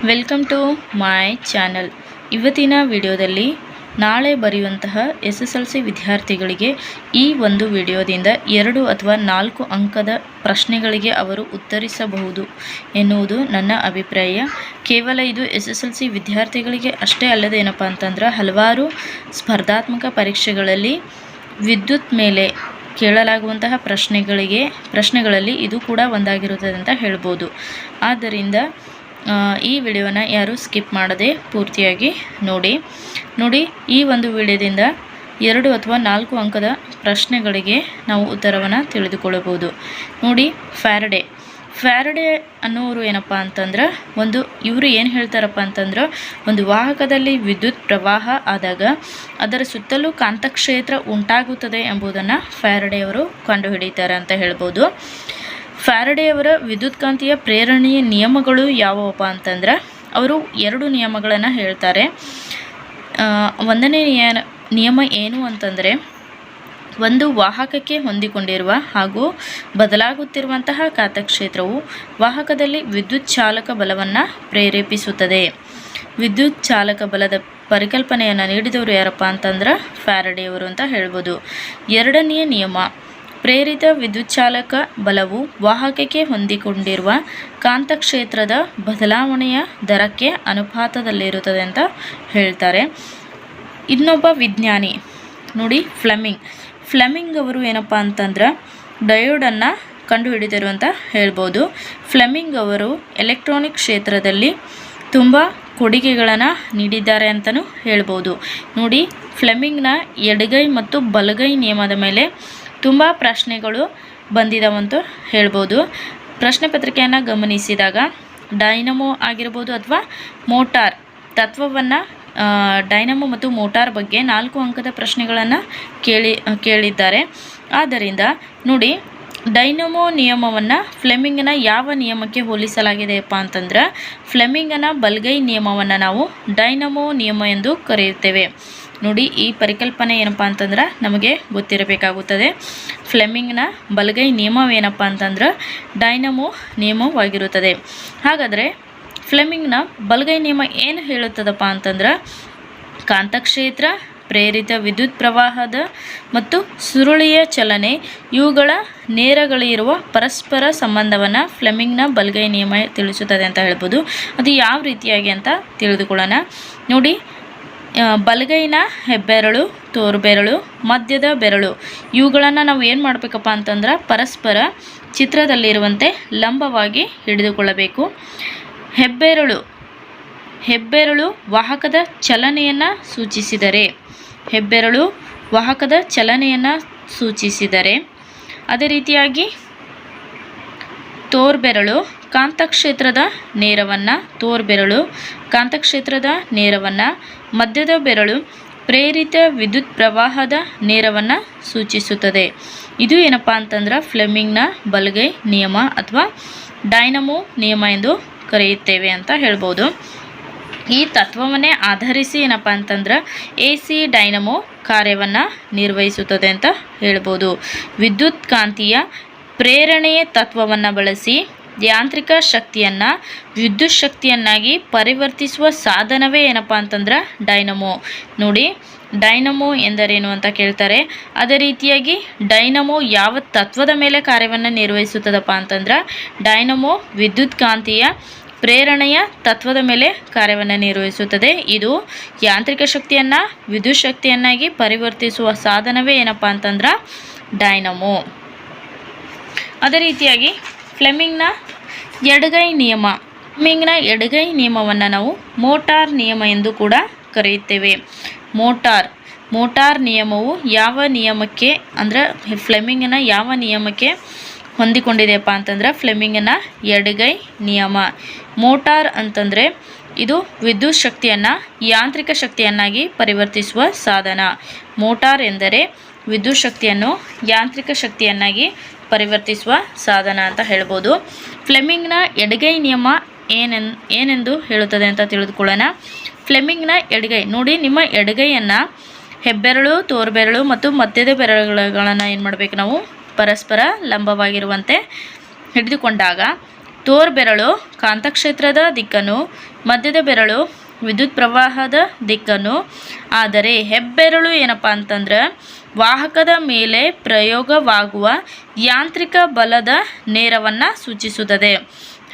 Welcome to my channel. ಇವತ್ತಿನ ವಿಡಿಯೋದಲ್ಲಿ ನಾಳೆ ಬರೆಯುವಂತಹ SSLC ವಿದ್ಯಾರ್ಥಿಗಳಿಗೆ ಈ ಒಂದು ವಿಡಿಯೋದಿಂದ 2 ಅಥವಾ 4 ಅಂಕದ ಪ್ರಶ್ನೆಗಳಿಗೆ ಅವರು ಉತ್ತರಿಸಬಹುದು ಎನ್ನುವುದು ನನ್ನ ಅಭಿಪ್ರಾಯ. ಕೇವಲ ಇದು SSLC ವಿದ್ಯಾರ್ಥಿಗಳಿಗೆ ಅಷ್ಟೇ ಅಲ್ಲದೆ ಏನಪ್ಪ ಅಂತಂದ್ರೆ ಹಲವಾರು ಸ್ಪರ್ಧಾತ್ಮಕ ಪರೀಕ್ಷೆಗಳಲ್ಲಿ ವಿದ್ಯುತ್ ಮೇಲೆ ಕೇಳಲಾಗುವಂತಹ ಪ್ರಶ್ನೆಗಳಲ್ಲಿ ಇದು ಕೂಡ ಒಂದಾಗಿರುತ್ತದೆ ಅಂತ ಹೇಳ್ಬೋದು. ಆದ್ದರಿಂದ ಈ ವಿಡಿಯೋನ ಯಾರು ಸ್ಕಿಪ್ ಮಾಡದೆ ಪೂರ್ತಿಯಾಗಿ ನೋಡಿ. ಈ ಒಂದು ವಿಡಿಯೋದಿಂದ 2 ಅಥವಾ 4 ಅಂಕದ ಪ್ರಶ್ನೆಗಳಿಗೆ ನಾವು ಉತ್ತರವನ್ನು ತಿಳಿದುಕೊಳ್ಳಬಹುದು. ನೋಡಿ, ಫ್ಯಾರಡೆ ಅನ್ನೋರು ಏನಪ್ಪ ಅಂತಂದ್ರೆ ಇವರು ಏನು ಹೇಳ್ತಾರಪ್ಪ ಅಂತಂದ್ರೆ ಒಂದು ವಾಹಕದಲ್ಲಿ ವಿದ್ಯುತ್ ಪ್ರವಾಹ ಆದಾಗ ಅದರ ಸುತ್ತಲೂ ಕಾಂತಕ್ಷೇತ್ರ ಉಂಟಾಗುತ್ತದೆ ಎಂಬುದನ್ನು ಫ್ಯಾರಡೆಯವರು ಕಂಡುಹಿಡಿತಾರೆ ಅಂತ ಹೇಳ್ಬೋದು. ಫ್ಯಾರಡೆಯವರ ವಿದ್ಯುತ್ಕಾಂತೀಯ ಪ್ರೇರಣೆಯ ನಿಯಮಗಳು ಯಾವುವಪ್ಪ ಅಂತಂದ್ರೆ ಅವರು 2 ನಿಯಮಗಳನ್ನು ಹೇಳ್ತಾರೆ. ಒಂದನೇ ನಿಯಮ ಏನು ಅಂತಂದರೆ, ಒಂದು ವಾಹಕಕ್ಕೆ ಹೊಂದಿಕೊಂಡಿರುವ ಹಾಗೂ ಬದಲಾಗುತ್ತಿರುವಂತಹ ಕಾಂತಕ್ಷೇತ್ರವು ವಾಹಕದಲ್ಲಿ ವಿದ್ಯುತ್ ಚಾಲಕ ಬಲವನ್ನು ಪ್ರೇರೇಪಿಸುತ್ತದೆ. ವಿದ್ಯುತ್ ಚಾಲಕ ಬಲದ ಪರಿಕಲ್ಪನೆಯನ್ನು ನೀಡಿದವರು ಯಾರಪ್ಪ ಅಂತಂದ್ರೆ ಫ್ಯಾರಡೆಯವರು ಅಂತ ಹೇಳ್ಬೋದು. ಎರಡನೆಯ ನಿಯಮ, ಪ್ರೇರಿತ ವಿದ್ಯುಚ್ಚಾಲಕ ಬಲವು ವಾಹಕಕ್ಕೆ ಹೊಂದಿಕೊಂಡಿರುವ ಕಾಂತಕ್ಷೇತ್ರದ ಬದಲಾವಣೆಯ ದರಕ್ಕೆ ಅನುಪಾತದಲ್ಲಿರುತ್ತದೆ ಅಂತ ಹೇಳ್ತಾರೆ. ಇನ್ನೊಬ್ಬ ವಿಜ್ಞಾನಿ ನೋಡಿ, ಫ್ಲೆಮಿಂಗ್ ಅವರು ಏನಪ್ಪ ಅಂತಂದ್ರೆ ಡಯೋಡನ್ನು ಕಂಡುಹಿಡಿದರು ಅಂತ ಹೇಳ್ಬೋದು. ಫ್ಲೆಮಿಂಗ್ ಅವರು ಎಲೆಕ್ಟ್ರಾನಿಕ್ ಕ್ಷೇತ್ರದಲ್ಲಿ ತುಂಬ ಕೊಡುಗೆಗಳನ್ನು ನೀಡಿದ್ದಾರೆ ಅಂತಲೂ ಹೇಳ್ಬೋದು. ನೋಡಿ, ಫ್ಲೆಮಿಂಗ್ನ ಎಡಗೈ ಮತ್ತು ಬಲಗೈ ನಿಯಮದ ಮೇಲೆ ತುಂಬ ಪ್ರಶ್ನೆಗಳು ಬಂದಿದ್ದಾವಂತ ಹೇಳ್ಬೋದು. ಪ್ರಶ್ನೆ ಪತ್ರಿಕೆಯನ್ನು ಗಮನಿಸಿದಾಗ ಡೈನಮೋ ಆಗಿರ್ಬೋದು ಅಥವಾ ಮೋಟಾರ್ ತತ್ವವನ್ನು, ಡೈನಮೋ ಮತ್ತು ಮೋಟಾರ್ ಬಗ್ಗೆ 4 ಅಂಕದ ಪ್ರಶ್ನೆಗಳನ್ನು ಕೇಳಿದ್ದಾರೆ. ಆದ್ದರಿಂದ ನೋಡಿ, ಡೈನಮೋ ನಿಯಮವನ್ನು ಫ್ಲೆಮಿಂಗನ ಯಾವ ನಿಯಮಕ್ಕೆ ಹೋಲಿಸಲಾಗಿದೆಯಪ್ಪ ಅಂತಂದ್ರೆ ಫ್ಲೆಮಿಂಗನ ಬಲಗೈ ನಿಯಮವನ್ನು ನಾವು ಡೈನಮೋ ನಿಯಮ ಎಂದು ಕರೆಯುತ್ತೇವೆ. ನೋಡಿ, ಈ ಪರಿಕಲ್ಪನೆ ಏನಪ್ಪ ಅಂತಂದ್ರೆ ನಮಗೆ ಗೊತ್ತಿರಬೇಕಾಗುತ್ತದೆ. ಫ್ಲೆಮಿಂಗ್ನ ಬಲಗೈ ನಿಯಮವೇನಪ್ಪ ಅಂತಂದ್ರೆ ಡೈನಮೋ ನಿಯಮವಾಗಿರುತ್ತದೆ. ಹಾಗಾದರೆ ಫ್ಲೆಮಿಂಗ್ನ ಬಲಗೈ ನಿಯಮ ಏನು ಹೇಳುತ್ತದಪ್ಪ ಅಂತಂದ್ರೆ ಕಾಂತಕ್ಷೇತ್ರ, ಪ್ರೇರಿತ ವಿದ್ಯುತ್ ಪ್ರವಾಹದ ಮತ್ತು ಸುರುಳಿಯ ಚಲನೆ ಇವುಗಳ ನೇರಗಳಿರುವ ಪರಸ್ಪರ ಸಂಬಂಧವನ್ನು ಫ್ಲೆಮಿಂಗ್ನ ಬಲಗೈ ನಿಯಮ ತಿಳಿಸುತ್ತದೆ ಅಂತ ಹೇಳ್ಬೋದು. ಅದು ಯಾವ ರೀತಿಯಾಗಿ ಅಂತ ತಿಳಿದುಕೊಳ್ಳೋಣ. ನೋಡಿ, ಬಲಗೈನ ಹೆಬ್ಬೆರಳು, ತೋರ್ಬೆರಳು, ಮಧ್ಯದ ಬೆರಳು ಇವುಗಳನ್ನು ನಾವು ಏನು ಮಾಡಬೇಕಪ್ಪ ಅಂತಂದ್ರೆ ಪರಸ್ಪರ ಚಿತ್ರದಲ್ಲಿರುವಂತೆ ಲಂಬವಾಗಿ ಹಿಡಿದುಕೊಳ್ಳಬೇಕು. ಹೆಬ್ಬೆರಳು ವಾಹಕದ ಚಲನೆಯನ್ನು ಸೂಚಿಸಿದರೆ ಅದೇ ರೀತಿಯಾಗಿ ತೋರ್ಬೆರಳು ಕಾಂತಕ್ಷೇತ್ರದ ನೇರವನ್ನು, ಮಧ್ಯದ ಬೆರಳು ಪ್ರೇರಿತ ವಿದ್ಯುತ್ ಪ್ರವಾಹದ ನೇರವನ್ನು ಸೂಚಿಸುತ್ತದೆ. ಇದು ಏನಪ್ಪ ಅಂತಂದ್ರೆ ಫ್ಲೆಮಿಂಗ್ನ ಬಲಗೈ ನಿಯಮ ಅಥವಾ ಡೈನಮೋ ನಿಯಮ ಎಂದು ಕರೆಯುತ್ತೇವೆ ಅಂತ ಹೇಳ್ಬೋದು. ಈ ತತ್ವವನ್ನೇ ಆಧರಿಸಿ ಏನಪ್ಪ ಅಂತಂದ್ರೆ AC ಡೈನಮೋ ಕಾರ್ಯವನ್ನು ನಿರ್ವಹಿಸುತ್ತದೆ ಅಂತ ಹೇಳ್ಬೋದು. ವಿದ್ಯುತ್ ಕಾಂತೀಯ ಪ್ರೇರಣೆಯ ತತ್ವವನ್ನು ಬಳಸಿ ಯಾಂತ್ರಿಕ ಶಕ್ತಿಯನ್ನು ವಿದ್ಯುತ್ ಶಕ್ತಿಯನ್ನಾಗಿ ಪರಿವರ್ತಿಸುವ ಸಾಧನವೇ ಏನಪ್ಪ ಅಂತಂದ್ರೆ ಡೈನಮೋ. ನೋಡಿ, ಡೈನಮೋ ಎಂದರೇನು ಅಂತ ಕೇಳ್ತಾರೆ. ಅದೇ ರೀತಿಯಾಗಿ ಡೈನಮೋ ಯಾವ ತತ್ವದ ಮೇಲೆ ಕಾರ್ಯವನ್ನು ನಿರ್ವಹಿಸುತ್ತದಪ್ಪ ಅಂತಂದ್ರೆ ಡೈನಮೋ ವಿದ್ಯುತ್ ಕಾಂತೀಯ ಪ್ರೇರಣೆಯ ತತ್ವದ ಮೇಲೆ ಕಾರ್ಯವನ್ನು ನಿರ್ವಹಿಸುತ್ತದೆ. ಇದು ಯಾಂತ್ರಿಕ ಶಕ್ತಿಯನ್ನು ವಿದ್ಯುತ್ ಶಕ್ತಿಯನ್ನಾಗಿ ಪರಿವರ್ತಿಸುವ ಸಾಧನವೇ ಏನಪ್ಪ ಅಂತಂದ್ರೆ ಡೈನಮೋ. ಅದೇ ರೀತಿಯಾಗಿ ಫ್ಲೆಮಿಂಗ್ನ ಎಡಗೈ ನಿಯಮವನ್ನು ನಾವು ಮೋಟಾರ್ ನಿಯಮ ಎಂದು ಕೂಡ ಕರೆಯುತ್ತೇವೆ. ಮೋಟಾರ್ ನಿಯಮವು ಯಾವ ನಿಯಮಕ್ಕೆ ಅಂದರೆ ಫ್ಲೆಮಿಂಗನ ಯಾವ ನಿಯಮಕ್ಕೆ ಹೊಂದಿಕೊಂಡಿದೆಯಪ್ಪ ಅಂತಂದ್ರೆ ಫ್ಲೆಮಿಂಗನ ಎಡಗೈ ನಿಯಮ. ಮೋಟಾರ್ ಅಂತಂದರೆ ಇದು ವಿದ್ಯುತ್ ಶಕ್ತಿಯನ್ನು ಯಾಂತ್ರಿಕ ಶಕ್ತಿಯನ್ನಾಗಿ ಪರಿವರ್ತಿಸುವ ಸಾಧನ. ಮೋಟಾರ್ ಎಂದರೆ ವಿದ್ಯುತ್ ಶಕ್ತಿಯನ್ನು ಯಾಂತ್ರಿಕ ಶಕ್ತಿಯನ್ನಾಗಿ ಪರಿವರ್ತಿಸುವ ಸಾಧನ ಅಂತ ಹೇಳ್ಬೋದು. ಫ್ಲೆಮಿಂಗ್ನ ಎಡಗೈ ನಿಯಮ ಏನೆಂದು ಹೇಳುತ್ತದೆ ಅಂತ ತಿಳಿದುಕೊಳ್ಳೋಣ. ಫ್ಲೆಮಿಂಗ್ನ ಎಡಗೈ ನೋಡಿ, ನಿಮ್ಮ ಎಡಗೈಯನ್ನು ಹೆಬ್ಬೆರಳು, ತೋರ್ಬೆರಳು ಮತ್ತು ಮಧ್ಯದ ಬೆರಳುಗಳನ್ನು ಏನು ಮಾಡಬೇಕು ನಾವು ಪರಸ್ಪರ ಲಂಬವಾಗಿರುವಂತೆ ಹಿಡಿದುಕೊಂಡಾಗ ತೋರ್ಬೆರಳು ಕಾಂತಕ್ಷೇತ್ರದ ದಿಕ್ಕನ್ನು, ಮಧ್ಯದ ಬೆರಳು ವಿದ್ಯುತ್ ಪ್ರವಾಹದ ದಿಕ್ಕನ್ನು. ಆದರೆ ಹೆಬ್ಬೆರಳು ಏನಪ್ಪ ಅಂತಂದ್ರೆ ವಾಹಕದ ಮೇಲೆ ಪ್ರಯೋಗವಾಗುವ ಯಾಂತ್ರಿಕ ಬಲದ ನೇರವನ್ನು ಸೂಚಿಸುತ್ತದೆ.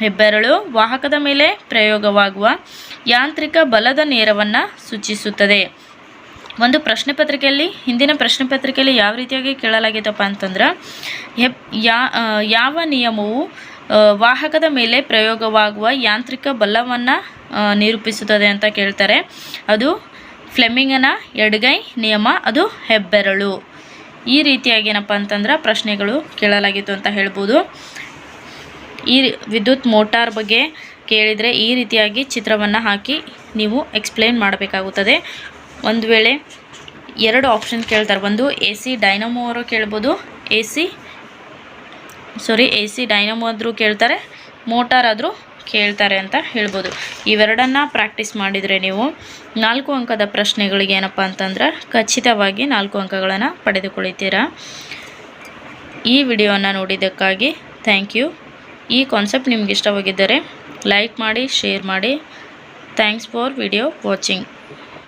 ಹೆಬ್ಬೆರಳು ವಾಹಕದ ಮೇಲೆ ಪ್ರಯೋಗವಾಗುವ ಯಾಂತ್ರಿಕ ಬಲದ ನೇರವನ್ನು ಸೂಚಿಸುತ್ತದೆ. ಒಂದು ಪ್ರಶ್ನೆ ಪತ್ರಿಕೆಯಲ್ಲಿ, ಹಿಂದಿನ ಪ್ರಶ್ನೆ ಪತ್ರಿಕೆಯಲ್ಲಿ ಯಾವ ರೀತಿಯಾಗಿ ಕೇಳಲಾಗಿತ್ತಪ್ಪ ಅಂತಂದ್ರೆ ಯಾವ ನಿಯಮವು ವಾಹಕದ ಮೇಲೆ ಪ್ರಯೋಗವಾಗುವ ಯಾಂತ್ರಿಕ ಬಲವನ್ನು ನಿರೂಪಿಸುತ್ತದೆ ಅಂತ ಕೇಳ್ತಾರೆ. ಅದು ಫ್ಲೆಮಿಂಗನ ಎಡಗೈ ನಿಯಮ, ಅದು ಹೆಬ್ಬೆರಳು. ಈ ರೀತಿಯಾಗಿ ಏನಪ್ಪ ಅಂತಂದ್ರೆ ಪ್ರಶ್ನೆಗಳು ಕೇಳಲಾಗಿತ್ತು ಅಂತ ಹೇಳ್ಬೋದು. ಈ ವಿದ್ಯುತ್ ಮೋಟಾರ್ ಬಗ್ಗೆ ಕೇಳಿದರೆ ಈ ರೀತಿಯಾಗಿ ಚಿತ್ರವನ್ನು ಹಾಕಿ ನೀವು ಎಕ್ಸ್ಪ್ಲೇನ್ ಮಾಡಬೇಕಾಗುತ್ತದೆ. ಒಂದು ವೇಳೆ 2 ಆಪ್ಷನ್ ಕೇಳ್ತಾರೆ, ಒಂದು AC ಡೈನಮೋ ಅವರು ಕೇಳ್ಬೋದು, AC ಡೈನಮೋ ಆದರೂ ಕೇಳ್ತಾರೆ, ಮೋಟಾರ್ ಆದರೂ ಕೇಳ್ತಾರೆ ಅಂತ ಹೇಳ್ಬೋದು. ಇವೆರಡನ್ನು ಪ್ರಾಕ್ಟೀಸ್ ಮಾಡಿದರೆ ನೀವು 4 ಅಂಕದ ಪ್ರಶ್ನೆಗಳಿಗೆ ಏನಪ್ಪ ಅಂತಂದ್ರೆ ಖಚಿತವಾಗಿ 4 ಅಂಕಗಳನ್ನು ಪಡೆದುಕೊಳ್ಳುತ್ತೀರಾ. ಈ ವಿಡಿಯೋವನ್ನು ನೋಡಿದ್ದಕ್ಕಾಗಿ ಥ್ಯಾಂಕ್ ಯು. ಈ ಕಾನ್ಸೆಪ್ಟ್ ನಿಮ್ಗೆ ಇಷ್ಟವಾಗಿದ್ದರೆ ಲೈಕ್ ಮಾಡಿ, ಶೇರ್ ಮಾಡಿ. Thanks for video watching.